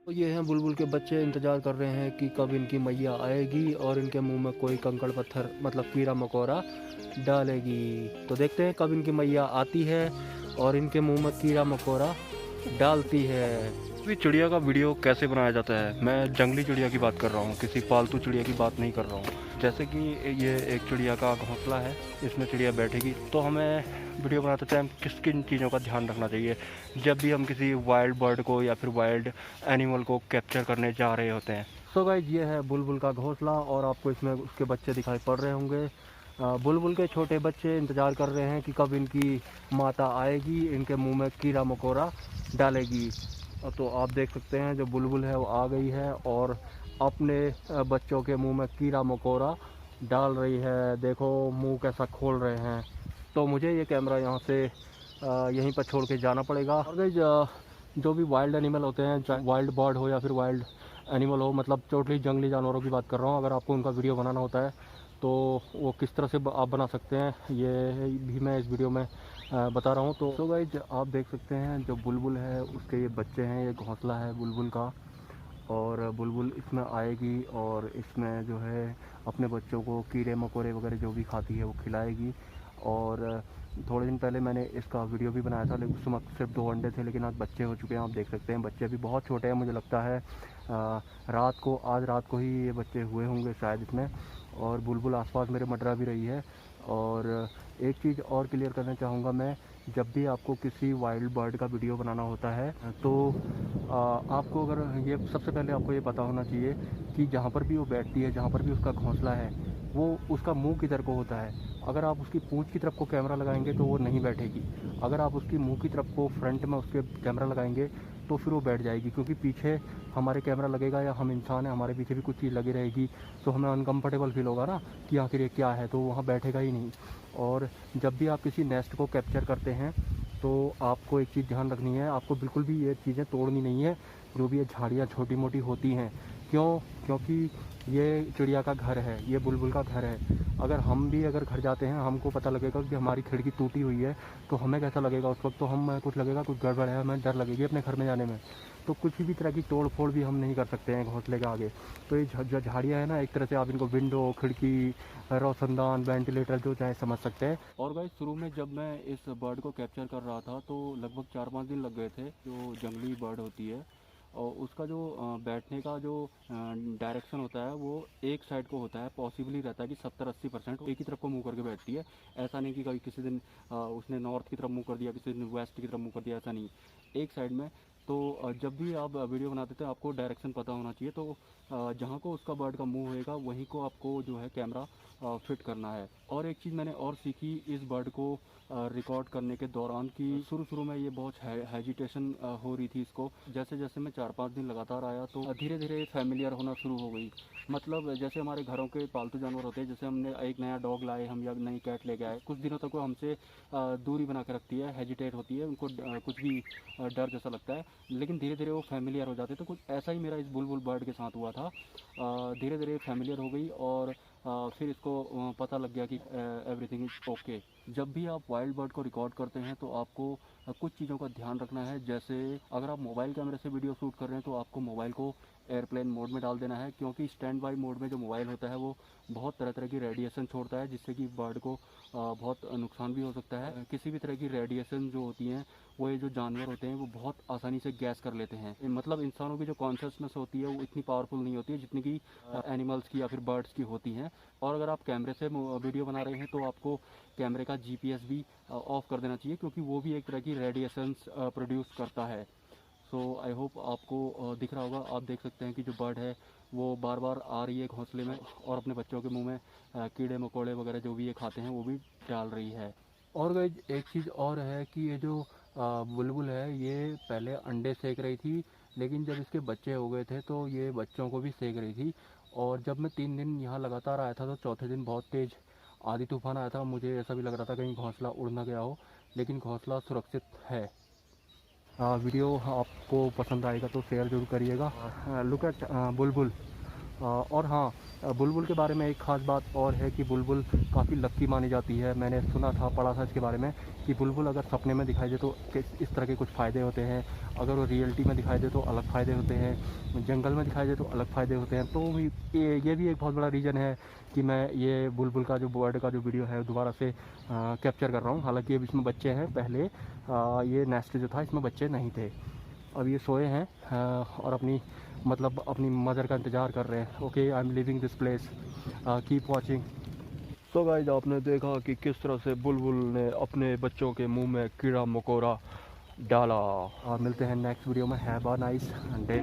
तो ये हैं बुलबुल के बच्चे, इंतज़ार कर रहे हैं कि कब इनकी मैया आएगी और इनके मुंह में कोई कंकड़ पत्थर मतलब कीड़ा मकोड़ा डालेगी। तो देखते हैं कब इनकी मैया आती है और इनके मुंह में कीड़ा मकोड़ा डालती है। भी चिड़िया का वीडियो कैसे बनाया जाता है, मैं जंगली चिड़िया की बात कर रहा हूँ, किसी पालतू चिड़िया की बात नहीं कर रहा हूँ। जैसे कि ये एक चिड़िया का घोंसला है, इसमें चिड़िया बैठेगी, तो हमें वीडियो बनाते टाइम किस किन चीज़ों का ध्यान रखना चाहिए जब भी हम किसी वाइल्ड बर्ड को या फिर वाइल्ड एनिमल को कैप्चर करने जा रहे होते हैं। सो गाइस, ये है बुलबुल का घोंसला और आपको इसमें उसके बच्चे दिखाई पड़ रहे होंगे। बुलबुल के छोटे बच्चे इंतज़ार कर रहे हैं कि कब इनकी माता आएगी, इनके मुंह में कीड़ा मकोड़ा डालेगी। तो आप देख सकते हैं जो बुलबुल है वो आ गई है और अपने बच्चों के मुंह में कीड़ा मकोड़ा डाल रही है। देखो मुंह कैसा खोल रहे हैं। तो मुझे ये कैमरा यहाँ से यहीं पर छोड़ के जाना पड़ेगा। और गाइस, जो भी वाइल्ड एनिमल होते हैं, चाहे वाइल्ड बर्ड हो या फिर वाइल्ड एनिमल हो, मतलब टोटली जंगली जानवरों की बात कर रहा हूँ, अगर आपको उनका वीडियो बनाना होता है तो वो किस तरह से आप बना सकते हैं ये भी मैं इस वीडियो में बता रहा हूँ। तो गाइस, आप देख सकते हैं जो बुलबुल है उसके ये बच्चे हैं, ये घोंसला है बुलबुल का। और बुलबुल इसमें आएगी और इसमें जो है अपने बच्चों को कीड़े मकोड़े वगैरह जो भी खाती है वो खिलाएगी। और थोड़े दिन पहले मैंने इसका वीडियो भी बनाया था, लेकिन उस समय सिर्फ 2 अंडे थे, लेकिन आज बच्चे हो चुके हैं। आप देख सकते हैं बच्चे अभी बहुत छोटे हैं, मुझे लगता है आज रात को ही ये बच्चे हुए होंगे शायद इसमें। और बुलबुल आसपास मेरे मंडरा भी रही है। और एक चीज़ और क्लियर करना चाहूँगा मैं, जब भी आपको किसी वाइल्ड बर्ड का वीडियो बनाना होता है तो आपको अगर ये सबसे पहले आपको ये पता होना चाहिए कि जहाँ पर भी वो बैठती है, जहाँ पर भी उसका घोंसला है, वो उसका मुंह किधर को होता है। अगर आप उसकी पूंछ की तरफ को कैमरा लगाएंगे तो वो नहीं बैठेगी। अगर आप उसकी मुंह की तरफ को फ्रंट में उसके कैमरा लगाएंगे तो फिर वो बैठ जाएगी, क्योंकि पीछे हमारे कैमरा लगेगा या हम इंसान हैं, हमारे पीछे भी कुछ चीज़ लगी रहेगी, तो हमें अनकम्फर्टेबल फील होगा ना कि आखिर ये क्या है, तो वहाँ बैठेगा ही नहीं। और जब भी आप किसी नेस्ट को कैप्चर करते हैं तो आपको एक चीज़ ध्यान रखनी है, आपको बिल्कुल भी ये चीज़ें तोड़नी नहीं है, जो भी ये झाड़ियाँ छोटी मोटी होती हैं। क्योंकि ये चिड़िया का घर है, ये बुलबुल का घर है। अगर घर जाते हैं, हमको पता लगेगा कि हमारी खिड़की टूटी हुई है, तो हमें कैसा लगेगा उस वक्त, तो हम कुछ लगेगा कुछ गड़बड़ है, हमें डर लगेगी अपने घर में जाने में। तो कुछ भी तरह की तोड़ फोड़ भी हम नहीं कर सकते हैं घोंसले के आगे। तो ये जो झाड़ियाँ है ना, एक तरह से आप इनको विंडो, खिड़की, रोशनदान, वेंटिलेटर जो चाहे समझ सकते हैं। और गाइस, शुरू में जब मैं इस बर्ड को कैप्चर कर रहा था तो लगभग 4-5 दिन लग गए थे। जो जंगली बर्ड होती है और उसका जो बैठने का जो डायरेक्शन होता है वो एक साइड को होता है। पॉसिबली रहता है कि 70-80% एक ही तरफ को मुंह करके बैठती है। ऐसा नहीं कि कभी किसी दिन उसने नॉर्थ की तरफ मुंह कर दिया, किसी दिन वेस्ट की तरफ मुंह कर दिया, ऐसा नहीं, एक साइड में। तो जब भी आप वीडियो बनाते थे आपको डायरेक्शन पता होना चाहिए। तो जहाँ को उसका बर्ड का मुंह होएगा वहीं को आपको जो है कैमरा फिट करना है। और एक चीज़ मैंने और सीखी इस बर्ड को रिकॉर्ड करने के दौरान कि शुरू में ये बहुत हेजिटेशन हो रही थी इसको। जैसे जैसे मैं 4-5 दिन लगातार आया तो धीरे धीरे फैमिलियर होना शुरू हो गई। मतलब जैसे हमारे घरों के पालतू जानवर होते हैं, जैसे हमने एक नया डॉग लाए हम या नई कैट लेके आए, कुछ दिनों तक वो हमसे दूरी बना के रखती है, हेजिटेट होती है, उनको कुछ भी डर जैसा लगता है। लेकिन धीरे धीरे वो फैमिलियर हो जाते हैं। तो कुछ ऐसा ही मेरा इस बुलबुल बर्ड के साथ हुआ था। धीरे धीरे फैमिलियर हो गई और फिर इसको पता लग गया कि एवरीथिंग इज़ ओके। जब भी आप वाइल्ड बर्ड को रिकॉर्ड करते हैं तो आपको कुछ चीज़ों का ध्यान रखना है। जैसे अगर आप मोबाइल कैमरे से वीडियो शूट कर रहे हैं तो आपको मोबाइल को एयरप्लेन मोड में डाल देना है, क्योंकि स्टैंड बाई मोड में जो मोबाइल होता है वो बहुत तरह तरह की रेडिएशन छोड़ता है, जिससे कि बर्ड को बहुत नुकसान भी हो सकता है। किसी भी तरह की रेडिएशन जो होती हैं वो ये जो जानवर होते हैं वो बहुत आसानी से गैस कर लेते हैं। मतलब इंसानों की जो कॉन्शियसनेस होती है वो इतनी पावरफुल नहीं होती है जितनी कि एनिमल्स की या फिर बर्ड्स की होती हैं। और अगर आप कैमरे से वीडियो बना रहे हैं तो आपको कैमरे का जीपीएस भी ऑफ कर देना चाहिए, क्योंकि वो भी एक तरह की रेडिएशंस प्रोड्यूस करता है। सो आई होप आपको दिख रहा होगा। आप देख सकते हैं कि जो बर्ड है वो बार बार आ रही है घोंसले में और अपने बच्चों के मुंह में कीड़े मकोड़े वगैरह जो भी ये खाते हैं वो भी डाल रही है। और गाइस, एक चीज़ और है कि ये जो बुलबुल है ये पहले अंडे सेक रही थी, लेकिन जब इसके बच्चे हो गए थे तो ये बच्चों को भी सेक रही थी। और जब मैं 3 दिन यहाँ लगातार आया था तो चौथे दिन बहुत तेज़ आंधी तूफान आया था। मुझे ऐसा भी लग रहा था कहीं घोंसला उड़ ना गया हो, लेकिन घोंसला सुरक्षित है। वीडियो आपको पसंद आएगा तो शेयर जरूर करिएगा। लुक एट बुलबुल। और हाँ, बुलबुल के बारे में एक ख़ास बात और है कि बुलबुल काफ़ी लक्की मानी जाती है। मैंने सुना था, पढ़ा था इसके बारे में कि बुलबुल अगर सपने में दिखाई दे तो इस तरह के कुछ फ़ायदे होते हैं, अगर वो रियलिटी में दिखाई दे तो अलग फ़ायदे होते हैं, जंगल में दिखाई दे तो अलग फ़ायदे होते हैं। तो ये भी एक बहुत बड़ा रीज़न है कि मैं ये बुलबुल का जो बर्ड का जो वीडियो है दोबारा से कैप्चर कर रहा हूँ। हालाँकि अब इसमें बच्चे हैं, पहले ये नेस्ट जो था इसमें बच्चे नहीं थे। अब ये सोए हैं और अपनी मदर का इंतज़ार कर रहे हैं। Okay, I am living this place, keep watching. So guys, आपने देखा कि किस तरह से बुलबुल ने अपने बच्चों के मुंह में कीड़ा मकोड़ा डाला। मिलते हैं नेक्स्ट वीडियो में। Have a nice day.